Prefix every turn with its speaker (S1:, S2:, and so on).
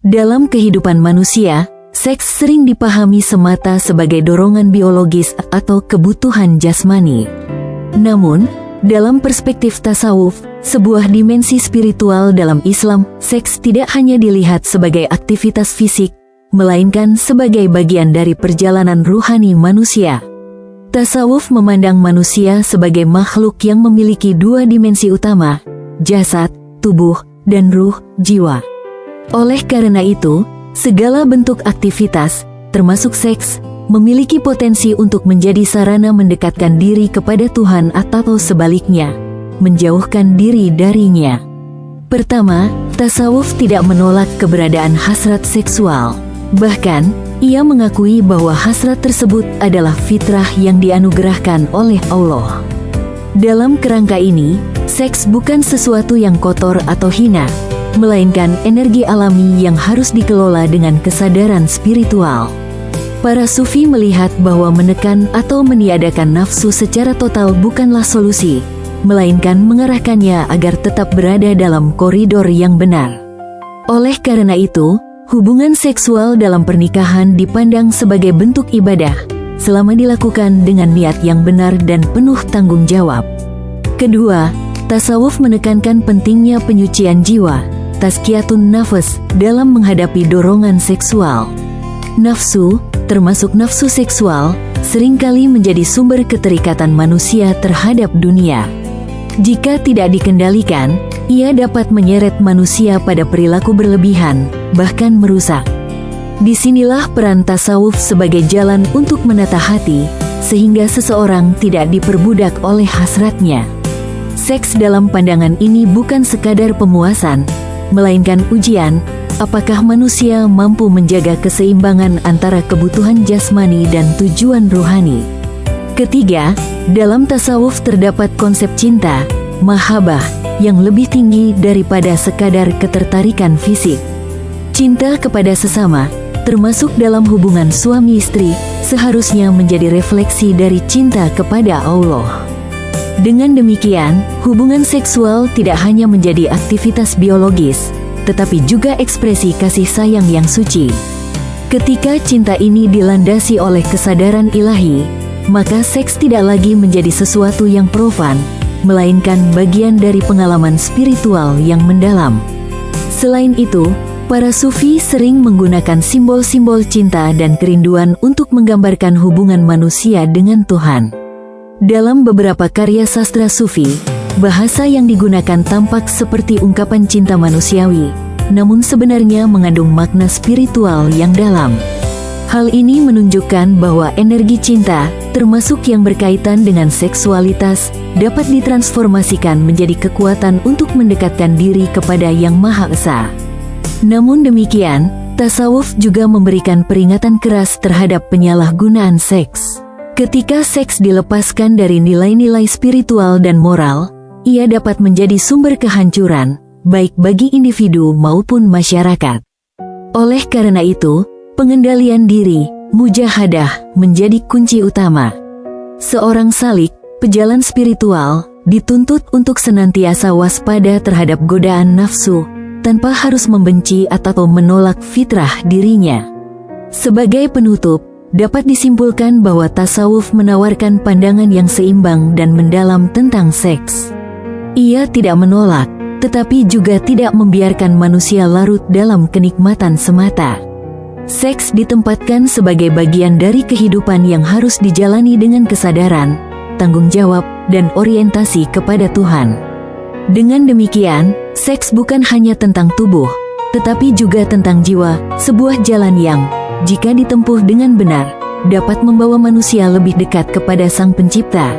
S1: Dalam kehidupan manusia, seks sering dipahami semata sebagai dorongan biologis atau kebutuhan jasmani. Namun, dalam perspektif tasawuf, sebuah dimensi spiritual dalam Islam, seks tidak hanya dilihat sebagai aktivitas fisik, melainkan sebagai bagian dari perjalanan ruhani manusia. Tasawuf memandang manusia sebagai makhluk yang memiliki dua dimensi utama, jasad, tubuh, dan ruh, jiwa. Oleh karena itu, segala bentuk aktivitas, termasuk seks, memiliki potensi untuk menjadi sarana mendekatkan diri kepada Tuhan atau sebaliknya, menjauhkan diri darinya. Pertama, tasawuf tidak menolak keberadaan hasrat seksual. Bahkan, ia mengakui bahwa hasrat tersebut adalah fitrah yang dianugerahkan oleh Allah. Dalam kerangka ini, seks bukan sesuatu yang kotor atau hina, melainkan energi alami yang harus dikelola dengan kesadaran spiritual. Para sufi melihat bahwa menekan atau meniadakan nafsu secara total bukanlah solusi, melainkan mengarahkannya agar tetap berada dalam koridor yang benar. Oleh karena itu, hubungan seksual dalam pernikahan dipandang sebagai bentuk ibadah, selama dilakukan dengan niat yang benar dan penuh tanggung jawab. Kedua, tasawuf menekankan pentingnya penyucian jiwa, tazkiyatun nafas, dalam menghadapi dorongan seksual. Nafsu, termasuk nafsu seksual, seringkali menjadi sumber keterikatan manusia terhadap dunia. Jika tidak dikendalikan, ia dapat menyeret manusia pada perilaku berlebihan, bahkan merusak. Disinilah peran tasawuf sebagai jalan untuk menata hati, sehingga seseorang tidak diperbudak oleh hasratnya. Seks dalam pandangan ini bukan sekadar pemuasan, melainkan ujian, apakah manusia mampu menjaga keseimbangan antara kebutuhan jasmani dan tujuan ruhani. Ketiga, dalam tasawuf terdapat konsep cinta, mahabbah, yang lebih tinggi daripada sekadar ketertarikan fisik. Cinta kepada sesama, termasuk dalam hubungan suami istri, seharusnya menjadi refleksi dari cinta kepada Allah. Dengan demikian, hubungan seksual tidak hanya menjadi aktivitas biologis, tetapi juga ekspresi kasih sayang yang suci. Ketika cinta ini dilandasi oleh kesadaran ilahi, maka seks tidak lagi menjadi sesuatu yang profan, melainkan bagian dari pengalaman spiritual yang mendalam. Selain itu, para sufi sering menggunakan simbol-simbol cinta dan kerinduan untuk menggambarkan hubungan manusia dengan Tuhan. Dalam beberapa karya sastra sufi, bahasa yang digunakan tampak seperti ungkapan cinta manusiawi, namun sebenarnya mengandung makna spiritual yang dalam. Hal ini menunjukkan bahwa energi cinta, termasuk yang berkaitan dengan seksualitas, dapat ditransformasikan menjadi kekuatan untuk mendekatkan diri kepada Yang Maha Esa. Namun demikian, tasawuf juga memberikan peringatan keras terhadap penyalahgunaan seks. Ketika seks dilepaskan dari nilai-nilai spiritual dan moral, ia dapat menjadi sumber kehancuran, baik bagi individu maupun masyarakat. Oleh karena itu, pengendalian diri, mujahadah, menjadi kunci utama. Seorang salik, pejalan spiritual, dituntut untuk senantiasa waspada terhadap godaan nafsu, tanpa harus membenci atau menolak fitrah dirinya. Sebagai penutup, dapat disimpulkan bahwa tasawuf menawarkan pandangan yang seimbang dan mendalam tentang seks. Ia tidak menolak, tetapi juga tidak membiarkan manusia larut dalam kenikmatan semata. Seks ditempatkan sebagai bagian dari kehidupan yang harus dijalani dengan kesadaran, tanggung jawab, dan orientasi kepada Tuhan. Dengan demikian, seks bukan hanya tentang tubuh, tetapi juga tentang jiwa, sebuah jalan yang, jika ditempuh dengan benar, dapat membawa manusia lebih dekat kepada Sang Pencipta.